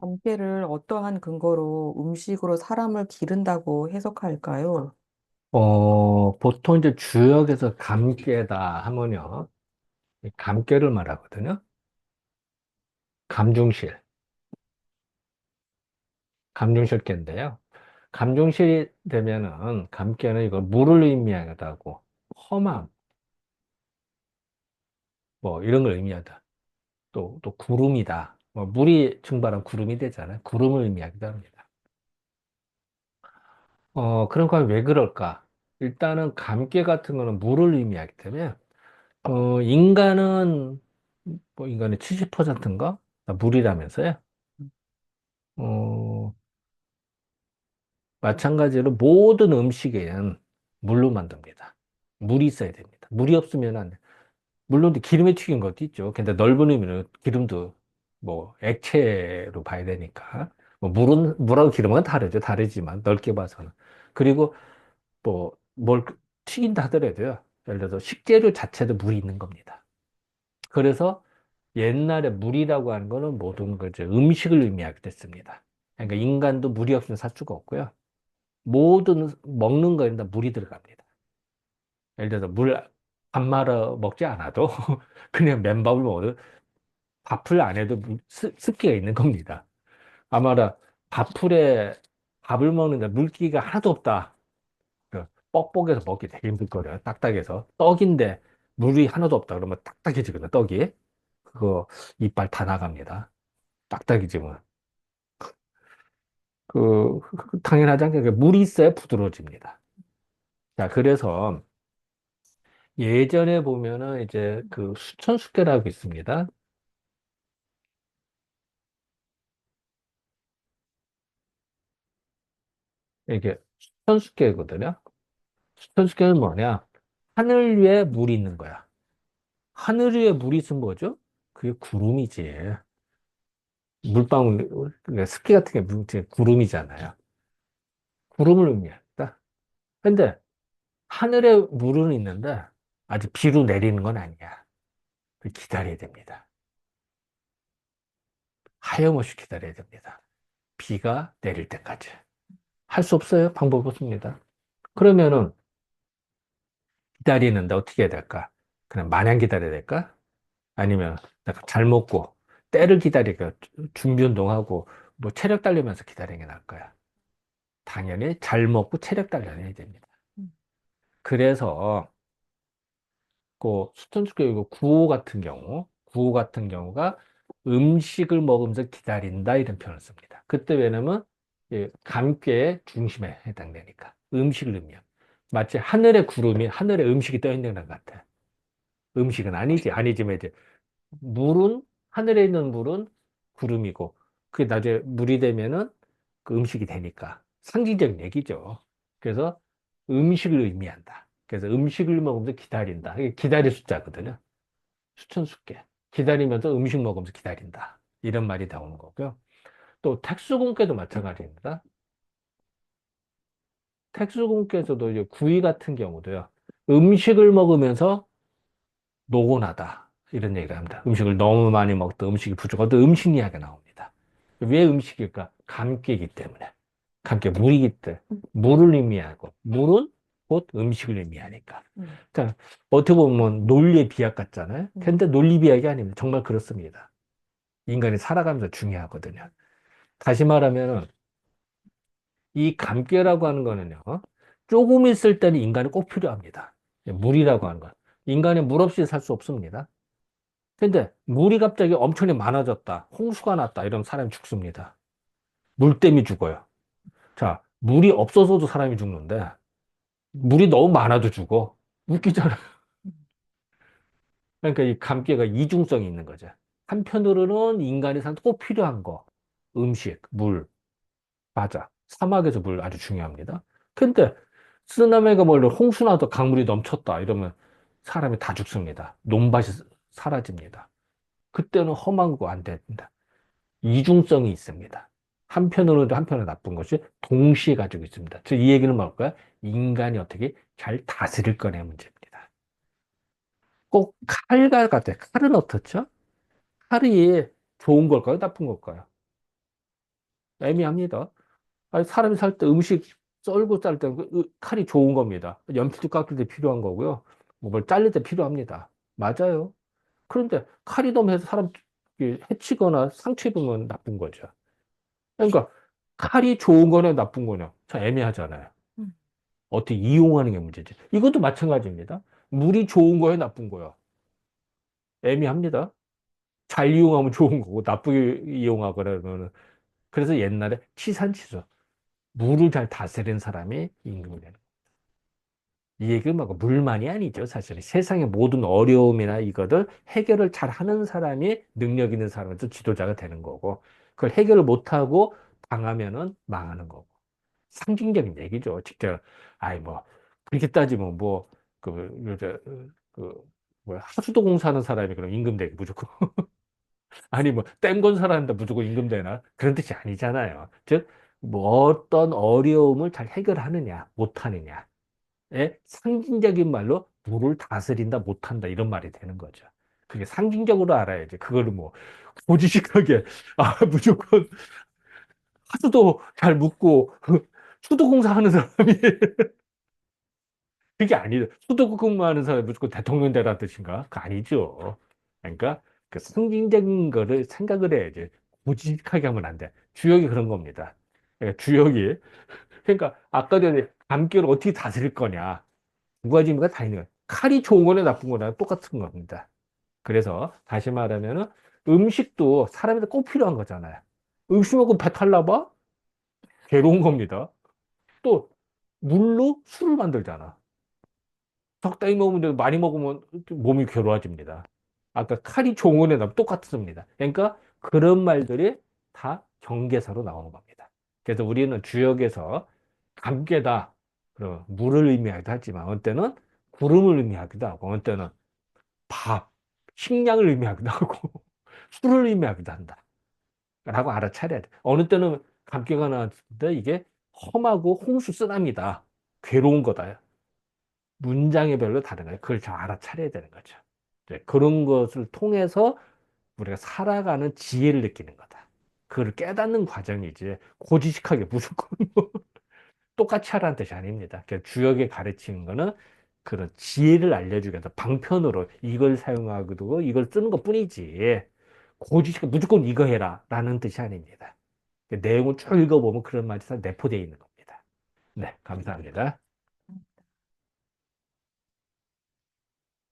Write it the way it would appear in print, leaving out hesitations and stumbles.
감개를 어떠한 근거로 음식으로 사람을 기른다고 해석할까요? 보통 이제 주역에서 감깨다 하면요. 이 감깨를 말하거든요. 감중실, 감중실계인데요. 감중실이 되면은 감깨는 이거 물을 의미하다고 험함, 뭐 이런 걸 의미하다. 또 구름이다. 뭐 물이 증발한 구름이 되잖아요. 구름을 의미하기도 합니다. 그런 건 왜 그럴까? 일단은 감깨 같은 거는 물을 의미하기 때문에 인간은 뭐 인간의 70%인가? 물이라면서요. 어, 마찬가지로 모든 음식에는 물로 만듭니다. 물이 있어야 됩니다. 물이 없으면 안 돼. 물론 기름에 튀긴 것도 있죠. 근데 넓은 의미는 기름도 뭐 액체로 봐야 되니까. 뭐 물하고 기름은 다르죠. 다르지만 넓게 봐서는. 그리고 뭐 뭘 튀긴다 하더라도요. 예를 들어서 식재료 자체도 물이 있는 겁니다. 그래서 옛날에 물이라고 하는 거는 모든 그 이제 음식을 의미하게 됐습니다. 그러니까 인간도 물이 없으면 살 수가 없고요. 모든 먹는 거에는 다 물이 들어갑니다. 예를 들어서 밥 말아 먹지 않아도 그냥 맨밥을 먹어도 밥풀 안에도 습기가 있는 겁니다. 아마라 밥풀에 밥을 먹는데 물기가 하나도 없다. 그 뻑뻑해서 먹기 되게 힘들 거예요. 딱딱해서. 떡인데 물이 하나도 없다. 그러면 딱딱해지거든요, 떡이. 그거 이빨 다 나갑니다. 딱딱해지면. 당연하지 않게 물이 있어야 부드러워집니다. 자, 그래서 예전에 보면은 이제 그 수천수계라고 있습니다. 이게 수천수계거든요. 수천수계는 뭐냐? 하늘 위에 물이 있는 거야. 하늘 위에 물이 있으면 뭐죠? 그게 구름이지. 물방울, 그러니까 습기 같은 게 구름이잖아요. 구름을 의미한다. 근데 하늘에 물은 있는데 아직 비로 내리는 건 아니야. 기다려야 됩니다. 하염없이 기다려야 됩니다. 비가 내릴 때까지. 할 수 없어요. 방법 없습니다. 그러면은 기다리는데 어떻게 해야 될까? 그냥 마냥 기다려야 될까? 아니면 내가 잘 먹고 때를 기다리고 준비 운동하고 뭐 체력 달리면서 기다리는 게 나을 거야. 당연히 잘 먹고 체력 단련해야 됩니다. 그래서 그 수천주교 구호 같은 구호 같은 경우가 음식을 먹으면서 기다린다 이런 표현을 씁니다. 그때 왜냐면 감꾀의 중심에 해당되니까 음식을 의미합니다. 마치 하늘에 구름이 하늘에 음식이 떠 있는 것 같아. 음식은 아니지. 아니지만 이제 물은 하늘에 있는 물은 구름이고 그게 나중에 물이 되면은 그 음식이 되니까 상징적인 얘기죠. 그래서 음식을 의미한다. 그래서 음식을 먹으면서 기다린다. 이게 기다릴 숫자거든요. 수천수께. 기다리면서 음식 먹으면서 기다린다. 이런 말이 나오는 거고요. 또 택수공께도 마찬가지입니다. 택수공께서도 이제 구이 같은 경우도요. 음식을 먹으면서 노곤하다. 이런 얘기를 합니다. 음식을 너무 많이 먹다 음식이 부족하다. 음식 이야기가 나옵니다. 왜 음식일까? 감기이기 때문에. 감기 물이기 때문에. 물을 의미하고, 물은 곧 음식을 의미하니까. 자, 어떻게 보면 논리의 비약 같잖아요. 근데 논리 비약이 아닙니다. 정말 그렇습니다. 인간이 살아가면서 중요하거든요. 다시 말하면, 이 감개라고 하는 거는요, 조금 있을 때는 인간이 꼭 필요합니다. 물이라고 하는 건. 인간이 물 없이 살 수 없습니다. 근데 물이 갑자기 엄청나게 많아졌다. 홍수가 났다. 이러면 사람이 죽습니다. 물 때문에 죽어요. 자, 물이 없어서도 사람이 죽는데 물이 너무 많아도 죽어. 웃기잖아. 그러니까 이 감기가 이중성이 있는 거죠. 한편으로는 인간이 사는 꼭 필요한 거. 음식, 물, 맞아. 사막에서 물 아주 중요합니다. 근데 쓰나미가 뭐 홍수 나도 강물이 넘쳤다. 이러면 사람이 다 죽습니다. 논밭이 사라집니다. 그때는 험한 거 안 된다. 이중성이 있습니다. 한편으로도 한편으로 나쁜 것이 동시에 가지고 있습니다. 즉, 이 얘기는 뭘까요? 인간이 어떻게 잘 다스릴 거냐의 문제입니다. 꼭 칼과 같아요. 칼은 어떻죠? 칼이 좋은 걸까요? 나쁜 걸까요? 애매합니다. 아니, 사람이 살 때 음식 썰고 쌀 때 칼이 좋은 겁니다. 연필도 깎을 때 필요한 거고요. 뭐 뭘 자를 때 필요합니다. 맞아요. 그런데 칼이 너무 해서 사람 해치거나 상처 입으면 나쁜 거죠. 그러니까 칼이 좋은 거냐 나쁜 거냐 참 애매하잖아요. 음. 어떻게 이용하는 게 문제지. 이것도 마찬가지입니다. 물이 좋은 거예요, 나쁜 거예요. 애매합니다. 잘 이용하면 좋은 거고 나쁘게 이용하거나 그래서 옛날에 치산치수 물을 잘 다스리는 사람이 임금이 되는 거예요. 이 얘기는 막 물만이 아니죠, 사실은. 세상의 모든 어려움이나 이거를 해결을 잘 하는 사람이 능력 있는 사람은 또 지도자가 되는 거고, 그걸 해결을 못하고 당하면은 망하는 거고. 상징적인 얘기죠. 직접, 아이, 뭐, 그렇게 따지면 뭐, 요새, 그, 뭐야, 하수도 공사하는 사람이 그럼 임금되기 무조건. 아니, 뭐, 댐 건설하는데 무조건 임금되나? 그런 뜻이 아니잖아요. 즉, 뭐, 어떤 어려움을 잘 해결하느냐, 못하느냐. 상징적인 말로 물을 다스린다, 못한다, 이런 말이 되는 거죠. 그게 상징적으로 알아야지. 그거를 뭐, 고지식하게, 아, 무조건 하수도 잘 묻고, 수도공사 하는 사람이, 그게 아니죠. 수도근무하는 사람이 무조건 대통령 되라는 뜻인가? 그거 아니죠. 그러니까, 그 상징적인 거를 생각을 해야지. 고지식하게 하면 안 돼. 주역이 그런 겁니다. 그러니까 주역이, 그러니까, 아까 전에 감기를 어떻게 다스릴 거냐. 두 가지 의미가 다 있는 거예요. 칼이 좋은 거나 나쁜 거나 똑같은 겁니다. 그래서 다시 말하면은 음식도 사람한테 꼭 필요한 거잖아요. 음식 먹고 배탈 나봐? 괴로운 겁니다. 또 물로 술을 만들잖아. 적당히 먹으면 되고 많이 먹으면 몸이 괴로워집니다. 아까 칼이 좋은 거나 나쁜 똑같습니다. 그러니까 그런 말들이 다 경계사로 나오는 겁니다. 그래서 우리는 주역에서 감개다. 그리고 물을 의미하기도 하지만 어느 때는 구름을 의미하기도 하고 어느 때는 밥, 식량을 의미하기도 하고 술을 의미하기도 한다. 라고 알아차려야 돼. 어느 때는 감기가 나왔는데 이게 험하고 홍수 쓰나미다. 괴로운 거다. 문장의 별로 다른 거예요. 그걸 잘 알아차려야 되는 거죠. 네, 그런 것을 통해서 우리가 살아가는 지혜를 느끼는 거다. 그걸 깨닫는 과정이지 고지식하게 무조건 똑같이 하라는 뜻이 아닙니다. 그러니까 주역에 가르치는 거는 그런 지혜를 알려주기 위해서 방편으로 이걸 사용하고 이걸 쓰는 것 뿐이지 고지식 무조건 이거 해라 라는 뜻이 아닙니다. 그러니까 내용을 쭉 읽어보면 그런 말이 다 내포되어 있는 겁니다. 네, 감사합니다.